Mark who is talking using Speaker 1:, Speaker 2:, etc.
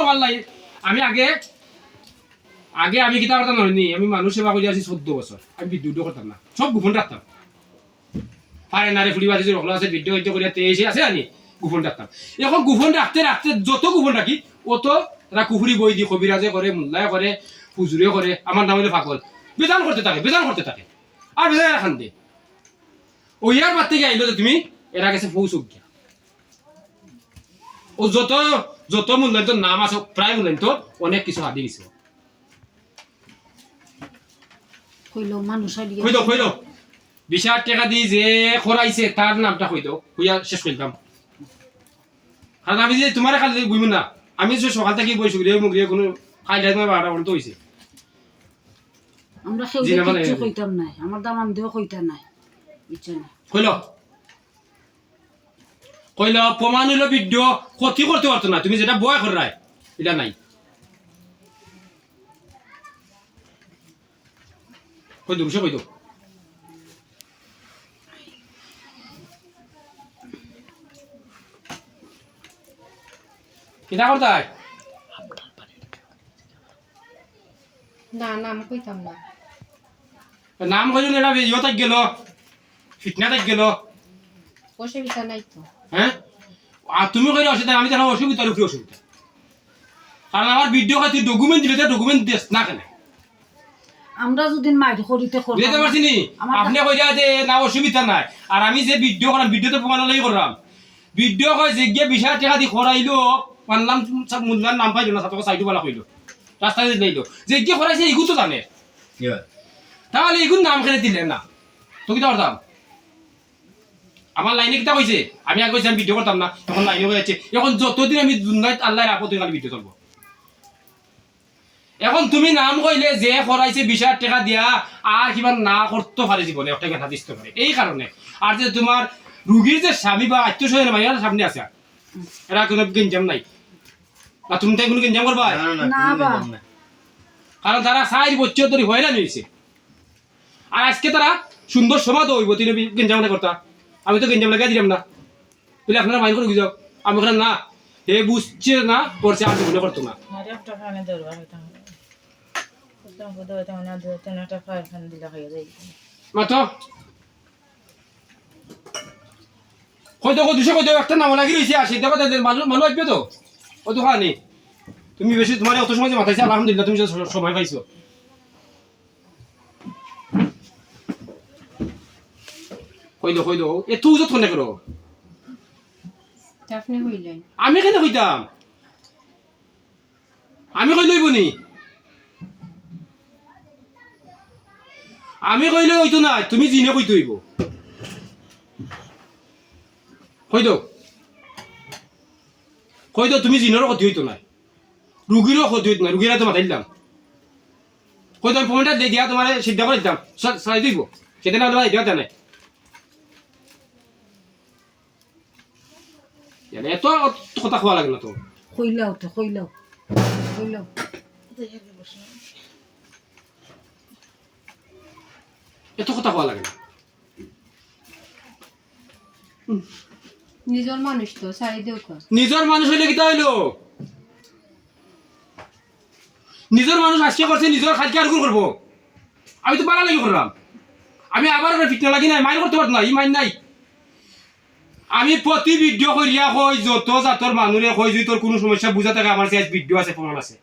Speaker 1: আমার লাই আমি আগে আগে আমি কিতা করতাম নইনি আমি মানুষ সেবা করে আছি 14 বছর আমি ভিডিও করতাম না সব গোপন রাখতাম পারে নারে ফুলি বাজি রকলা আছে ভিডিও হইতে করে 23 আছে আনি গোপন রাখতাম এখন গোপন রাখতে রাখতে যত গোপন রাখি অত এরা কুফরি বই দি কবিরাজে করে মোল্লায় করে হুজুরে করে আমার নাম হইলো পাগল বেজান করতে থাকে আর বেজান রাখান দে ও ইয়ার বাদ থেকে আইলো যে তুমি এরা কাছে পৌঁছুক গিয়া ও যত যত মূল্যায়ন নাম আছে প্রায় মূল্যায়ন তো অনেক কিছু হাতি গেছে কইল 20,000 টাকা দিয়ে যে খরাইছে তার নামটা কইতো কইয়া শেষ করলাম কারণ আমি যে তোমার খালি বুঝব না আমি যে সকাল থেকে বসে গিয়ে মুখ দিয়ে কোনো খাই যাই তোমার 12টা পর্যন্ত হয়েছে
Speaker 2: আমরা কিছু কইতাম নাই আমার দাম আম দেও কইতা নাই বুঝছেন
Speaker 1: কইল প্রমাণ হইল ভিডিও ক্ষতি করতে পারতো না তুমি যেটা বয় করাই এটা নাই কই দুশো কই তো কিনা করতাই
Speaker 3: না নাম কইতাম না
Speaker 1: নাম কইল না ইয়ো তাক গেল ফিটনা তাক গেল
Speaker 3: অসুবিধা নাই তো
Speaker 1: হ্যাঁ আর তুমি কইলে অসুবিধা আমি জানো অসুবিধা আর কি অসুবিধা কারণ আমার ভিডিও খাতি ডকুমেন্ট দিলে ডকুমেন্ট দিস না কেন
Speaker 2: আমরা যদি মাইর করিতে করি
Speaker 1: দিতে পারছি নি আপনি কইরা যে না অসুবিধা নাই আর আমি যে ভিডিও করাম ভিডিওতে প্রমাণ লাগি করলাম ভিডিও কই যে গিয়ে 20,000 টাকা দি খরাইলো মানলাম সব মুল্লার নাম পাইলো না সাতক সাইডু বলা কইলো রাস্তায় দিলাইলো যে গিয়ে খরাইছে ইগু তো জানে তাহলে ইগুর নাম কেন দিলেন না তো কি করতাম আমার লাইনে কিতা কইছে আমি আগে কইছিলাম ভিডিও করতাম না তখন লাইনে হয়ে যাচ্ছে এখন যতদিন আমি দুনিয়ায় আল্লাহর আপত্তি কাল ভিডিও চলবো এখন তুমি নাম কইলে যে খরাইছে 20,000 টাকা দিয়া আর কিবা না করতে পারে জীবনে একটা কথা দিতে পারে এই কারণে আর যে তোমার রুগীর যে স্বামী বা আত্মীয়-স্বজন মাইয়ার সামনে আছে এরা কোনো গঞ্জাম নাই না তুমি তাই কোনো গঞ্জাম করবা
Speaker 2: না বা
Speaker 1: কারণ তারা 4 বছর ধরে হয়রান হইছে আর আজকে তারা সুন্দর সমাজ হইব তিনি গঞ্জাম না করতা আমি তো গঞ্জাম লাগাই দিলাম না বলে আপনারা মাইন্ড করে যাও আমি ওখানে না হে বুঝছে না করছে আর মনে করতো না মাতো কইতো 200 কইতো একটা নাম লাগি রইছে আর সেটা কথা মানুষ আসবে তো ও তো খানি তুমি বেশি তোমার অত সময় মাথাইছে আলহামদুলিল্লাহ তুমি সময় পাইছো কইলো এ তুই যত কোনে করো
Speaker 3: আপনি হইলেন
Speaker 1: আমি কেন কইতাম আমি কই লইব নি আমি কইলে হইতো না তুমি জিনে কইতে হইব কইতো তুমি জিনেরও ক্ষতি হইতো না রুগীরও ক্ষতি হইতো না রুগীরা তো মাথাই দিলাম কইতো আমি ফোনটা দিয়া তোমার সিদ্ধা করে দিতাম সারাই দিব সেটা না হলে দেওয়া জানে এত কথা খোয়া লাগে না তো
Speaker 2: কইলাও
Speaker 1: এত কথা খোয়া লাগে না
Speaker 3: নিজের মানুষ তো সারি দেও তো
Speaker 1: নিজের মানুষ হইলে কিতা হইলো নিজের মানুষ আজকে করছে নিজের খালকে আর গুণ করবো আমি তো বাড়া লাগি করলাম আমি আবার ফিটনা লাগি নাই মাইন করতে পারতো না ই মাইন নাই আমি প্রতি ভিডিও করিয়া কই যত জাতর মানুষে কই যদি তোর কোনো সমস্যা বুঝা থাকে আমার কাছে ভিডিও আছে প্রমাণ আছে